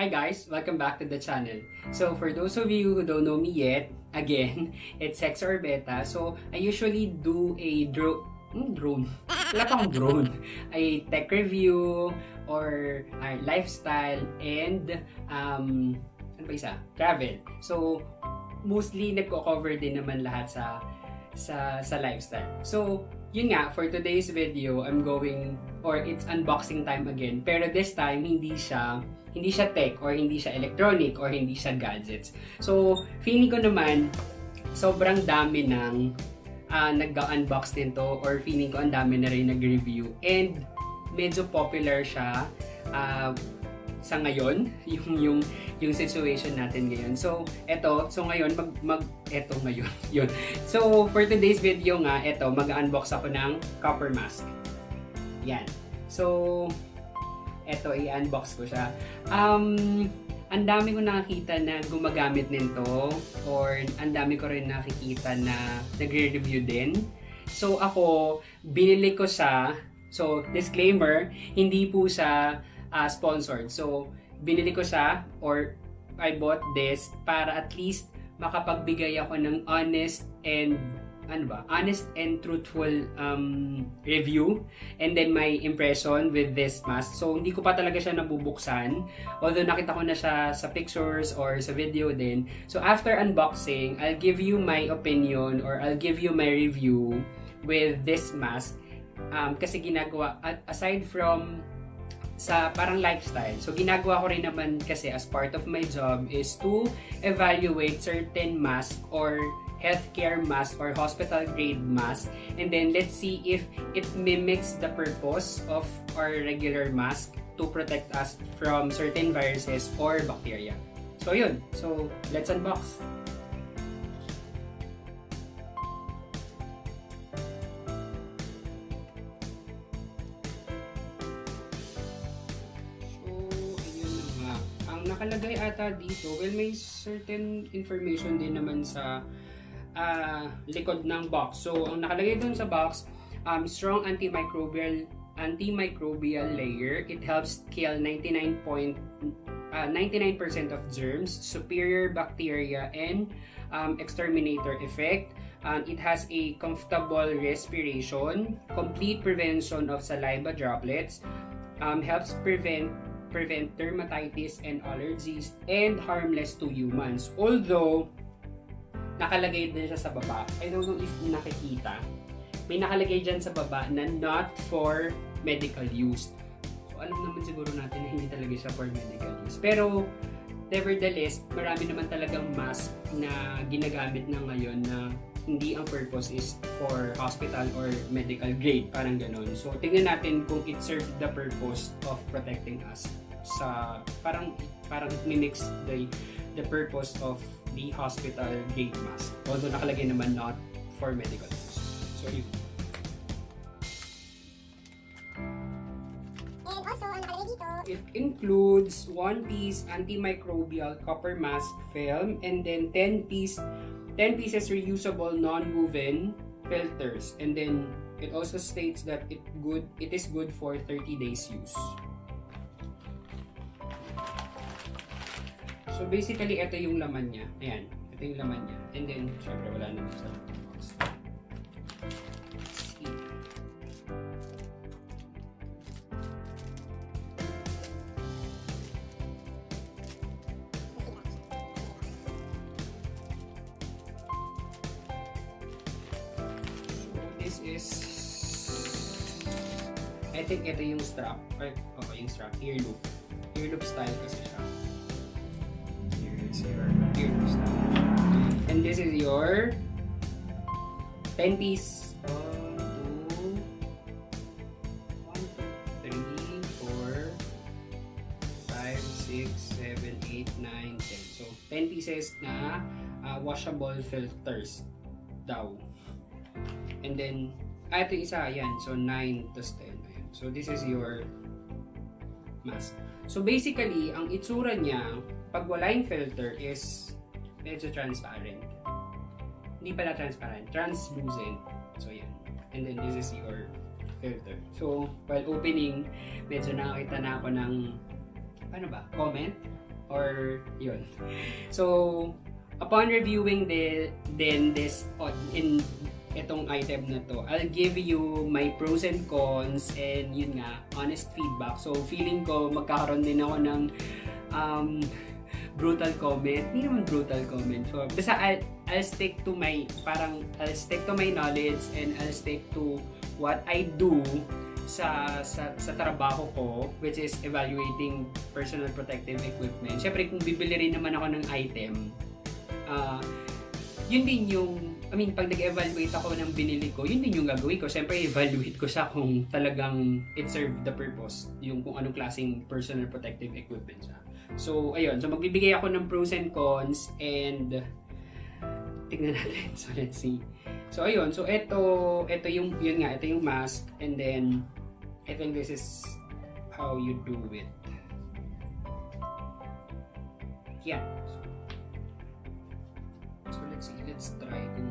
Hi guys, welcome back to the channel. So for those of you who don't know me yet, again, it's Orbeta. So I usually do a drone. Wala pang drone. A tech review or lifestyle and ano ba isa? Travel. So mostly nagko-cover din naman lahat sa lifestyle. So yun nga, for today's video, it's unboxing time again. Pero this time, hindi siya tech or hindi siya electronic or hindi siya gadgets. So, feeling ko naman, sobrang dami ng nag-unbox nito or feeling ko ang dami na rin nag-review. And medyo popular siya sa ngayon, yung situation natin ngayon. So, ngayon, yun. So, for today's video nga, mag-unbox ako ng copper mask. Yan. So, i-unbox ko siya. Ang dami ko nakikita na gumagamit nito or ang dami ko rin nakikita na nagre-review din. So, ako, binili ko siya. So, disclaimer, hindi po siya sponsored. So, binili ko siya or I bought this para at least makapagbigay ako ng honest and truthful review and then my impression with this mask. So, hindi ko pa talaga siya nabubuksan. Although nakita ko na siya sa pictures or sa video din. So, after unboxing, I'll give you my opinion or I'll give you my review with this mask. Kasi ginagawa, aside from sa parang lifestyle. So, ginagawa ko rin naman kasi as part of my job is to evaluate certain mask or healthcare mask or hospital grade mask, and then let's see if it mimics the purpose of our regular mask to protect us from certain viruses or bacteria. So yun, so let's unbox. So ayun na nga, ang nakalagay ata dito, well, may certain information din naman sa likod ng box. So, ang nakalagay dun sa box, strong antimicrobial layer. It helps kill 99% of germs, superior bacteria, and exterminator effect. It has a comfortable respiration, complete prevention of saliva droplets, helps prevent dermatitis and allergies, and harmless to humans. Although nakalagay din siya sa baba. I don't know if nakikita. May nakalagay dyan sa baba na not for medical use. So, alam naman siguro natin na hindi talaga siya for medical use. Pero, nevertheless, marami naman talagang mask na ginagamit na ngayon na hindi ang purpose is for hospital or medical grade. Parang ganon. So, tingnan natin kung it served the purpose of protecting us. Parang it mimics the purpose of the hospital grade mask. Although nakalagay naman not for medical use. So yun. And also, ang nakalagay dito, It includes 1-piece antimicrobial copper mask film and then 10 pieces reusable non-woven filters. And then it also states that it is good for 30 days use. So basically, ito yung laman niya. Ayan, ito yung laman niya. And then, syempre, wala naman sa box. See. So this is, I think ito yung strap. Yung strap. Earloop. Earloop style kasi siya. And this is your 10 piece. 1, 2, 3, 4, 5, 6, 7, 8, 9, 10. So 10 pieces na washable filters daw. And then ito isa, ayan. So 9 plus 10. Ayan. So this is your mask. So basically, ang itsura niya pag wala yung filter is medyo transparent. Hindi pala transparent, translucent. So yan. And then this is your filter. So while opening, medyo nakakita na ako ng comment or yun. So, upon reviewing this in itong item na to, I'll give you my pros and cons and yun nga, honest feedback. So, feeling ko magkakaroon din ako ng brutal comment. Hindi naman brutal comment. So, basta I'll stick to my knowledge and I'll stick to what I do sa trabaho ko, which is evaluating personal protective equipment. Siyempre, kung bibili rin naman ako ng item, yun din yung, pag nag-evaluate ako ng binili ko, yun din yung gagawin ko. Siyempre, evaluate ko siya kung talagang it served the purpose, yung kung anong klaseng personal protective equipment siya. So, ayun. So, magbibigay ako ng pros and cons and tignan natin. So, let's see. So, ayun. So, ito yung mask and then I think this is how you do it. Yeah. So, let's see. Let's try to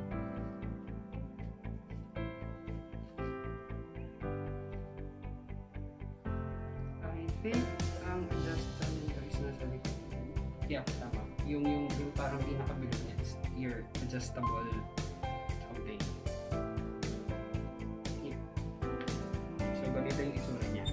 I think ang adjustment is nasa likod. Yeah, tama. Yung parang pinakabilo niya is your adjustable something. Yeah. So, ganito yung itsura niya.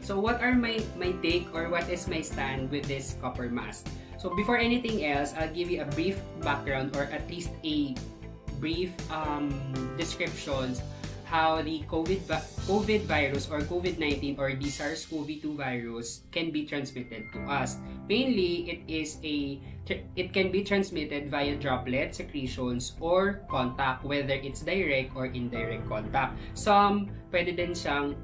So, what are my take or what is my stand with this copper mask? So, before anything else, I'll give you a brief background or at least a brief descriptions how the COVID virus or COVID-19 or the SARS-CoV-2 virus can be transmitted to us. Mainly, it can be transmitted via droplet secretions or contact, whether it's direct or indirect contact. Some pwede din siyang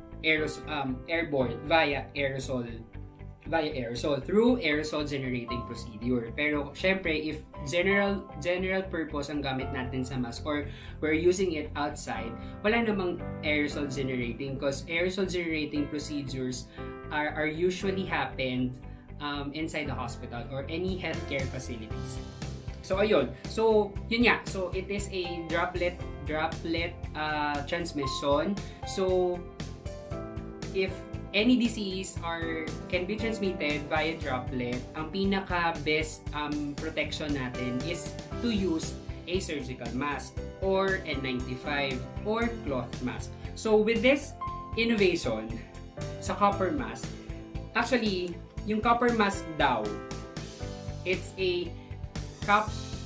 airborne via aerosol through aerosol generating procedure. Pero syempre, if general purpose ang gamit natin sa mask or we're using it outside, wala namang aerosol generating because aerosol generating procedures are usually happened inside the hospital or any healthcare facilities. So ayun. So yun nga. So it is a droplet transmission. So if any disease can be transmitted via droplet, ang pinaka-best protection natin is to use a surgical mask or N95 or cloth mask. So with this innovation sa copper mask, actually, yung copper mask daw, it's a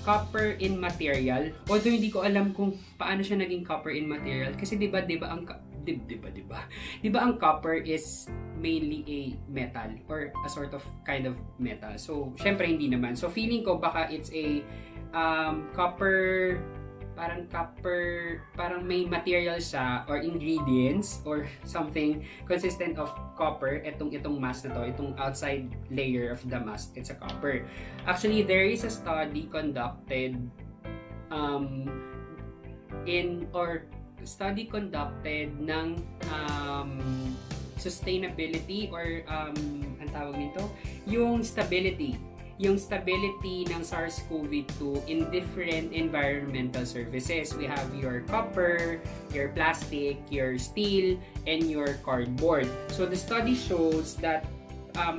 copper in material. Although hindi ko alam kung paano siya naging copper in material kasi di ba ang copper is mainly a metal or a sort of kind of metal. So, syempre hindi naman. So, feeling ko baka it's a copper, parang may material siya or ingredients or something consistent of copper. Itong mask na to, itong outside layer of the mask, it's a copper. Actually, there is a study conducted ng sustainability or ang tawag nito, yung stability ng SARS-CoV-2 in different environmental surfaces. We have your copper, your plastic, your steel, and your cardboard. So the study shows that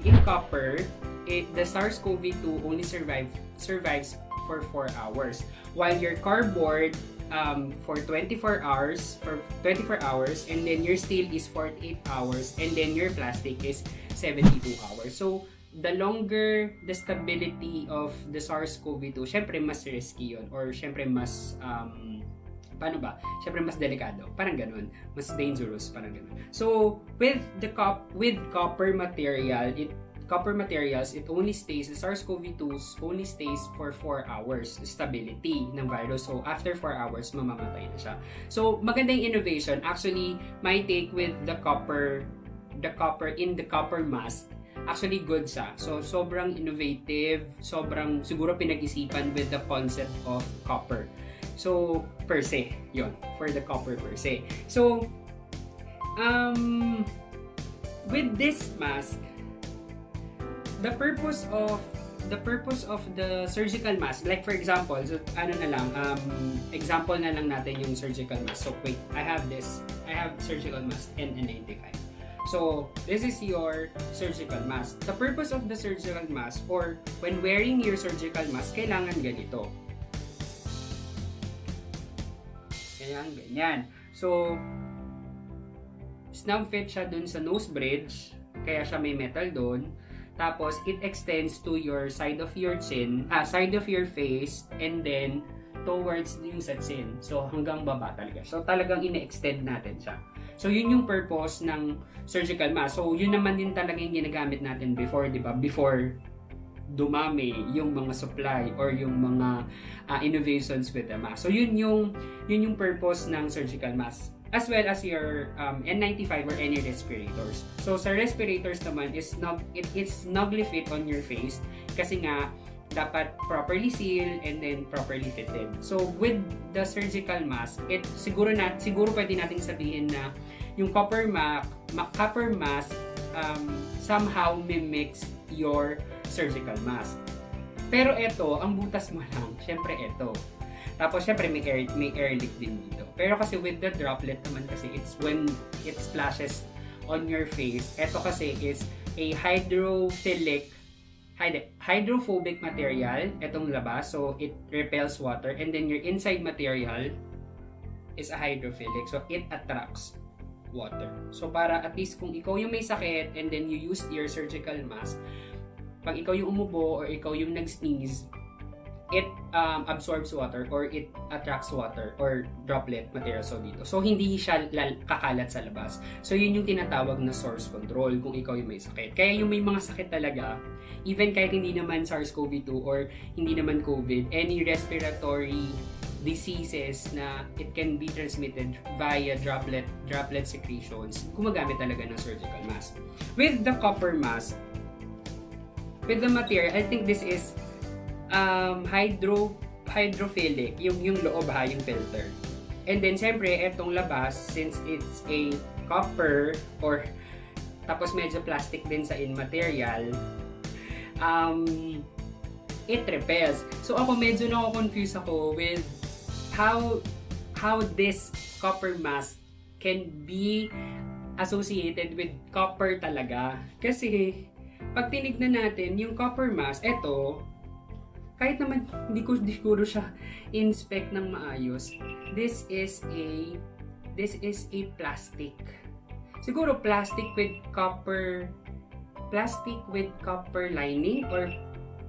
in copper, the SARS-CoV-2 only survives for 4 hours, while your cardboard for 24 hours, and then your steel is 48 hours, and then your plastic is 72 hours. So, the longer the stability of the SARS-CoV-2, syempre mas risky yun, or syempre mas, syempre mas delikado, parang ganun, mas dangerous, parang ganun. So, with copper materials, it only stays, the SARS-CoV-2 only stays for 4 hours stability ng virus. So, after 4 hours, mamamatay na siya. So, magandang innovation. Actually, my take with the copper in the copper mask, actually good siya. So, sobrang innovative, sobrang siguro pinag-isipan with the concept of copper. So, per se, yun, for the copper per se. So, with this mask, the purpose of the surgical mask, like for example, so example na lang natin yung surgical mask. So wait, I have surgical mask N95. So, this is your surgical mask. The purpose of the surgical mask, or when wearing your surgical mask, kailangan ganito. Ganyan. So, snug fit siya dun sa nose bridge, kaya siya may metal dun. Tapos, it extends to your side of your chin, side of your face, and then towards yung sa chin. So, hanggang baba talaga. So, talagang ine-extend natin siya. So, yun yung purpose ng surgical mask. So, yun naman din talaga yung ginagamit natin before, di ba? Before dumami yung mga supply or yung mga innovations with the mask. So, yun yung purpose ng surgical mask. As well as your N95 or any respirators. So, sa respirators naman, it's snugly fit on your face kasi nga, dapat properly sealed and then properly fitted. So, with the surgical mask, siguro pwede nating sabihin na yung copper mask somehow mimics your surgical mask. Pero ito, ang butas mo lang, syempre ito. Tapos, syempre, may airlick din dito. Pero kasi with the droplet naman kasi, it's when it splashes on your face. Ito kasi is a hydrophobic material, itong labas, so it repels water, and then your inside material is a hydrophilic, so it attracts water. So para at least kung ikaw yung may sakit and then you use your surgical mask, pag ikaw yung umubo or ikaw yung nag-sneeze, it absorbs water or it attracts water or droplet material so dito. So hindi siya kakalat sa labas. So yun yung tinatawag na source control kung ikaw yung may sakit. Kaya yung may mga sakit talaga, even kahit hindi naman SARS-CoV-2 or hindi naman COVID, any respiratory diseases na it can be transmitted via droplet secretions, gumagamit talaga ng surgical mask. With the copper mask, with the material, I think this is hydrophilic, yung loob yung filter. And then, syempre, etong labas, since it's a copper, or tapos medyo plastic din sa in material, it repels. So, ako medyo na-confuse ako with how this copper mask can be associated with copper talaga. Kasi, pag tinignan natin, yung copper mask, eto, kahit naman hindi ko siguro siya inspect ng maayos, this is a plastic. Siguro plastic with copper lining or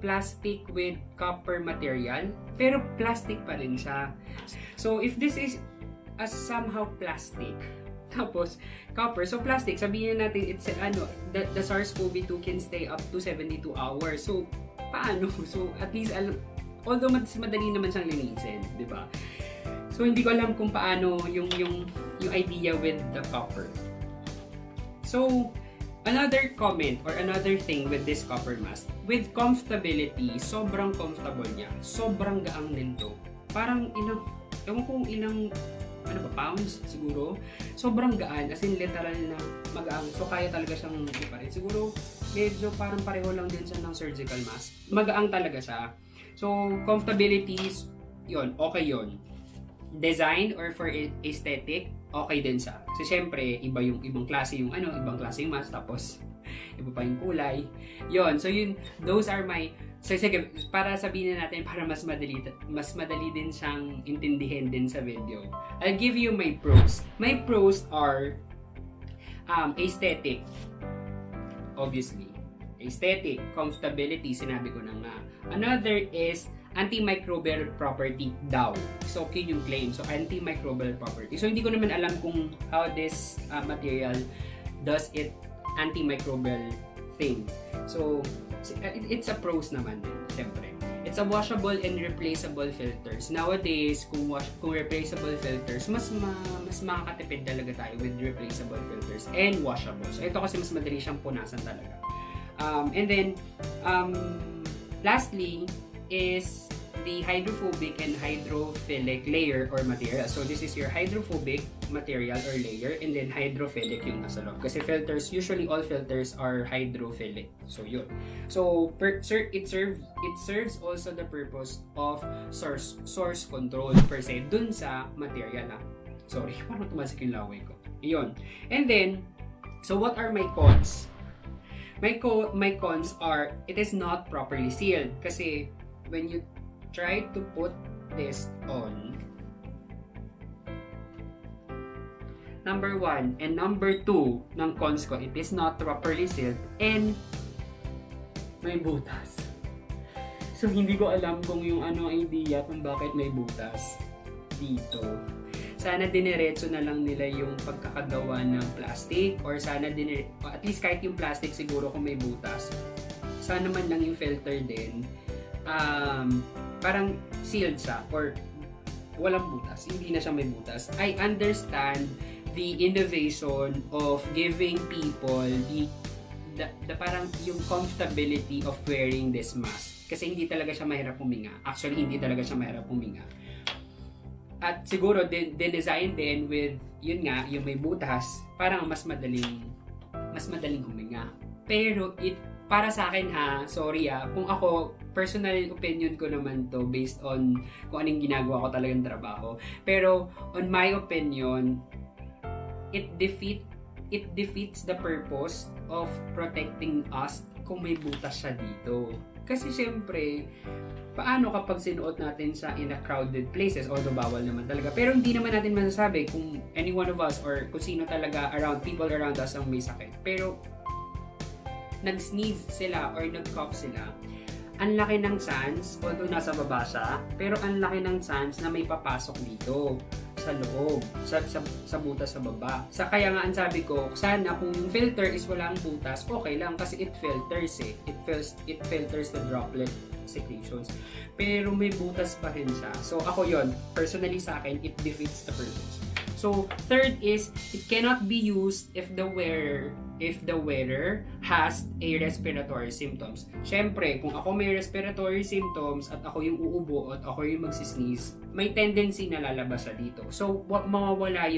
plastic with copper material, pero plastic pa rin siya. So if this is somehow plastic, tapos copper, so plastic, sabihin natin it's the SARS-CoV-2 can stay up to 72 hours. So paano? So, at least, although madali naman siyang linisin, di ba? So, hindi ko alam kung paano yung idea with the copper. So, another comment or another thing with this copper mask, with comfortability, sobrang comfortable niya. Sobrang gaang din to. Parang ewan kung ilang pounds siguro. Sobrang gaan, as in literal na magaang. So, kaya talaga siyang iparin. Siguro, medyo parang pareho lang din siya ng surgical mask. Magaang talaga siya. So, comfortability, yun, okay yun. Design or for aesthetic, okay din siya. Kasi syempre, ibang klase yung mask, tapos iba pa yung kulay. Yun, so yun, those are my, so sige, para sabihin natin, para mas madali din siyang intindihin din sa video. I'll give you my pros. My pros are aesthetic. Obviously. Aesthetic, comfortability, sinabi ko na nga. Another is antimicrobial property daw. So, okay yung claim. So, antimicrobial property. So, hindi ko naman alam kung how this material does it antimicrobial thing. So, it's a pros naman din, syempre. It's a washable and replaceable filters. Nowadays, kung replaceable filters, mas makakatipid talaga tayo with replaceable filters and washable. So, ito kasi mas madali siyang punasan talaga. And then, lastly, is the hydrophobic and hydrophilic layer or material. So, this is your hydrophobic material or layer, and then hydrophilic yung nasa loob. Kasi filters, usually all filters are hydrophilic. So, yun. So, it serves also the purpose of source control per se dun sa material. Sorry, parang tumasik yung laway ko. Yun. And then, So what are my cons? My cons are, it is not properly sealed. Kasi when you try to put this on, number 1 and number 2 ng cons ko, it is not properly sealed and may butas. So hindi ko alam kung yung ano idea kung bakit may butas dito. Sana diniretso na lang nila yung pagkakagawa ng plastic, or sana at least kahit yung plastic siguro kung may butas. Sana man lang yung filter din parang sealed siya or walang butas, hindi na siya may butas. I understand the innovation of giving people the parang yung comfortability of wearing this mask. Kasi hindi talaga siya mahirap huminga. Actually, hindi talaga siya mahirap huminga. At siguro, din-design din with, yun nga, yung may butas, parang mas madaling huminga. Pero, para sa akin sorry kung ako, personal opinion ko naman to based on kung anong ginagawa ko talagang trabaho. Pero, on my opinion, it defeats the purpose of protecting us kung may butas siya dito. Kasi syempre, paano kapag sinuot natin siya in a crowded places, although bawal naman talaga. Pero hindi naman natin masasabi kung any one of us or kung sino talaga people around us ang may sakit. Pero, nag-sneeze sila or nag-cough sila, ang laki ng chance, although nasa baba siya, pero ang laki ng chance na may papasok dito sa loob, sa butas sa baba. Kaya nga ang sabi ko, sana kung yung filter is walang butas, okay lang kasi it filters it filters the droplet secretions. Pero may butas pa rin siya. So ako yon, personally sa akin, it defeats the purpose. So third is, it cannot be used if the wearer has a respiratory symptoms. Syempre, kung ako may respiratory symptoms at ako yung uubo at ako yung magsisneeze, may tendency na lalabas siya dito. So mawawala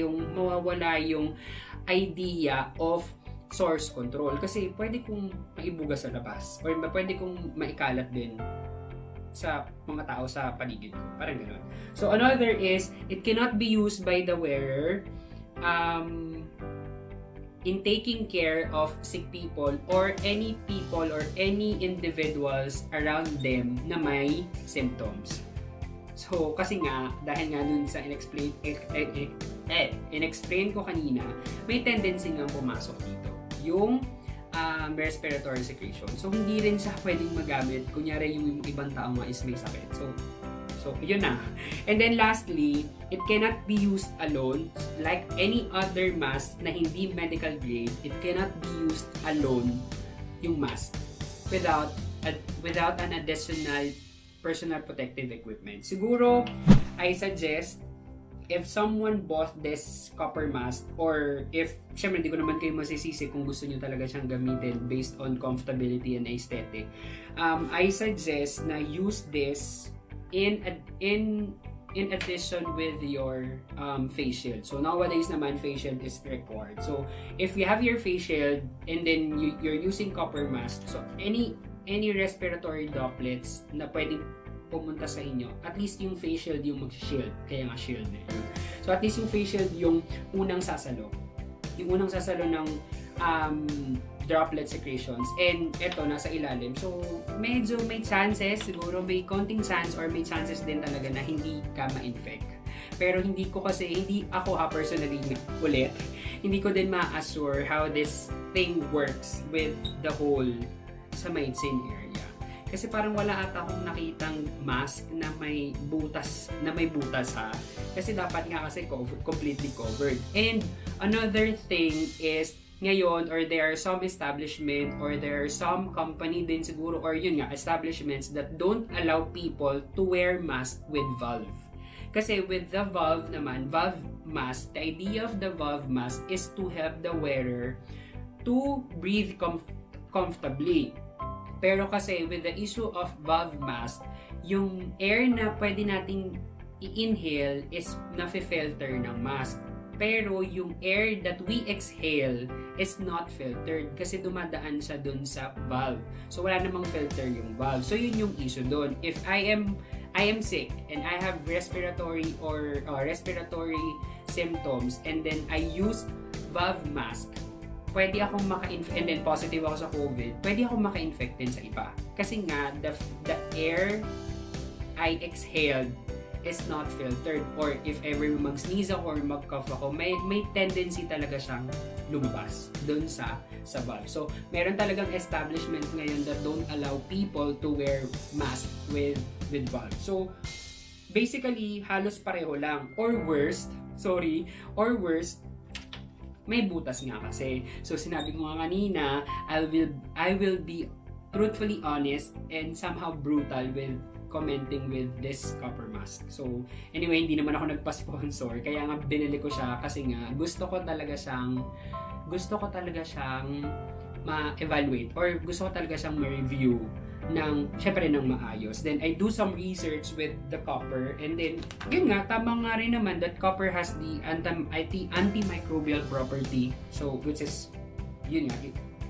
yung idea of source control kasi pwede kong maibuga sa labas or pwede kong maikalat din sa mga tao sa paligid ko. Parang gano'n. So, another is, it cannot be used by the wearer in taking care of sick people or any people or any individuals around them na may symptoms. So, kasi nga, dahil nga dun sa in-explain ko kanina, may tendency nga pumasok dito. Yung respiratory secretion. So, hindi rin siya pwedeng magamit. Kunyari, yung ibang tao nga is may sakit. So, yun na. And then lastly, it cannot be used alone. Like any other mask na hindi medical grade, it cannot be used alone, yung mask, without an additional personal protective equipment. Siguro, I suggest, if someone bought this copper mask, or if, syempre hindi ko naman kayo masisisi kung gusto nyo talaga siyang gamitin based on comfortability and aesthetic, I suggest na use this in addition with your face shield. So nowadays naman, face shield is required. So if you have your face shield and then you're using copper mask, so any respiratory droplets na pwedeng pumunta sa inyo, at least yung face shield yung mag-shield, kaya nga shield na yun. So at least yung face shield yung unang sasalo ng droplet secretions, and eto nasa ilalim. So medyo may chances, siguro may konting chance or may chances din talaga na hindi ka ma-infect. Pero hindi ako personally ulit, hindi ko din ma-assure how this thing works with the whole sa medicine area. Kasi parang wala ata akong nakitang mask na may butas ha. Kasi dapat nga kasi completely covered. And another thing is, ngayon, or there are some establishment or there are some company din siguro, or yun nga, establishments that don't allow people to wear mask with valve. Kasi with the valve naman, valve mask, the idea of the valve mask is to help the wearer to breathe comfortably. Pero kasi with the issue of valve mask, yung air na pwede nating i-inhale is nafe-filter ng mask. Pero yung air that we exhale is not filtered kasi dumadaan siya dun sa valve. So wala namang filter yung valve. So yun yung issue dun. If I am sick and I have respiratory or respiratory symptoms and then I use valve mask, pwede akong and then positive ako sa COVID, pwede akong maka-infect din sa iba. Kasi nga, the air I exhaled is not filtered, or if ever mag-sneeze ako or mag-cough ako, may tendency talaga siyang lumabas doon sa valve. So, meron talagang establishment ngayon that don't allow people to wear mask with valve. So, basically, halos pareho lang. Or worst, may butas nga kasi. So, sinabi ko nga kanina, I will be truthfully honest and somehow brutal with commenting with this copper mask. So, anyway, hindi naman ako nagpa-sponsor, kaya nga binili ko siya kasi nga gusto ko talaga siyang ma-evaluate or gusto ko talaga siyang ma-review syempre ng maayos. Then, I do some research with the copper, and then, yun nga, tama nga rin naman that copper has the antimicrobial property. So, which is, yun nga,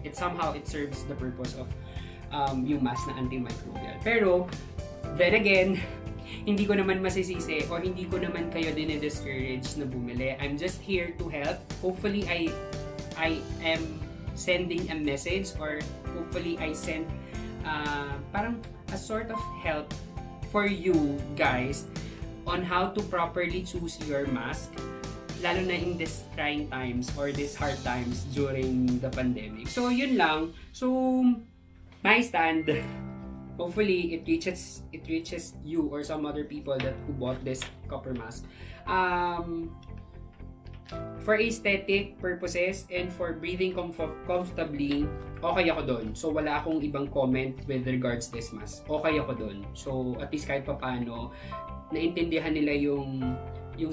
it somehow, it serves the purpose of yung mask na antimicrobial. Pero, then again, hindi ko naman masisisi o hindi ko naman kayo dinidiscourage na bumili. I'm just here to help. Hopefully, I am sending a message, or hopefully I send parang a sort of help for you guys on how to properly choose your mask, lalo na in these trying times or these hard times during the pandemic. So, yun lang. So, my stand, hopefully it reaches you or some other people who bought this copper mask. For aesthetic purposes and for breathing comfortably, okay ako doon. So, wala akong ibang comment with regards to this mask. Okay ako doon. So, at least kahit papaano, naintindihan nila yung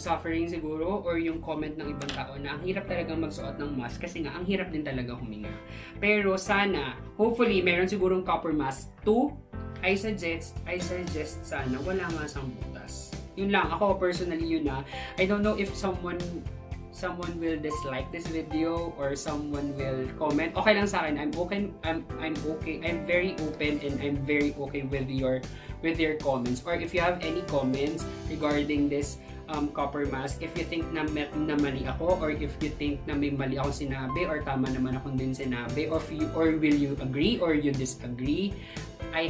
suffering siguro or yung comment ng ibang tao na ang hirap talagang magsuot ng mask kasi nga ang hirap din talaga huminga. Pero sana, hopefully, meron sigurong copper mask 2. I suggest sana wala nga siyang butas. Yun lang, ako personally yun na. I don't know if someone will dislike this video or someone will comment. Okay lang sa akin. I'm okay. I'm very open and I'm very okay with your comments. Or if you have any comments regarding this copper mask, if you think na mali ako, or if you think na may mali akong sinabi or tama naman akong din sinabi, or will you agree or you disagree, I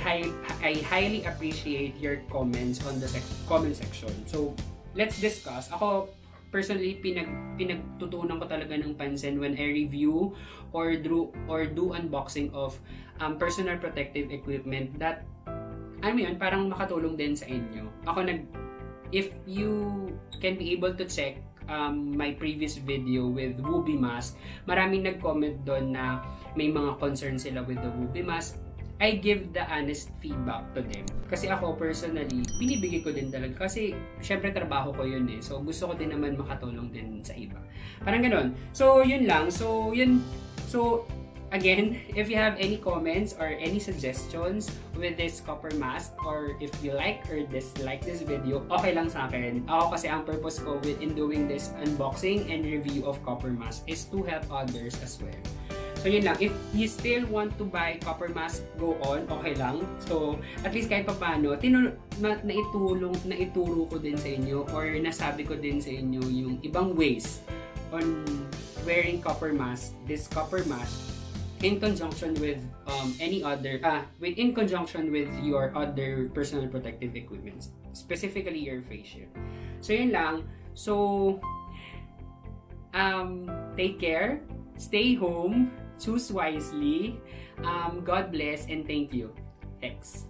highly appreciate your comments on the comment section. So, let's discuss. Ako, personally, pinagtutunan ko talaga ng pansin when I review or do unboxing of personal protective equipment that, parang makatulong din sa inyo. If you can be able to check my previous video with Wooby mask, maraming nag-comment doon na may mga concerns sila with the Wooby mask. I give the honest feedback to them. Kasi ako personally, binibigay ko din talaga. Kasi syempre trabaho ko yun eh. So gusto ko din naman makatulong din sa iba. Parang ganun. So yun lang. So again, if you have any comments or any suggestions with this copper mask, or if you like or dislike this video, okay lang sa akin. Ako kasi ang purpose ko in doing this unboxing and review of copper mask is to help others as well. So yun lang, if you still want to buy copper mask, go on, okay lang. So at least kahit papaano, naituro ko din sa inyo or nasabi ko din sa inyo yung ibang ways on wearing copper mask, this copper mask, in conjunction with in conjunction with your other personal protective equipment, specifically your face shield. So yun lang. So take care, stay home, choose wisely. God bless and thank you. Thanks.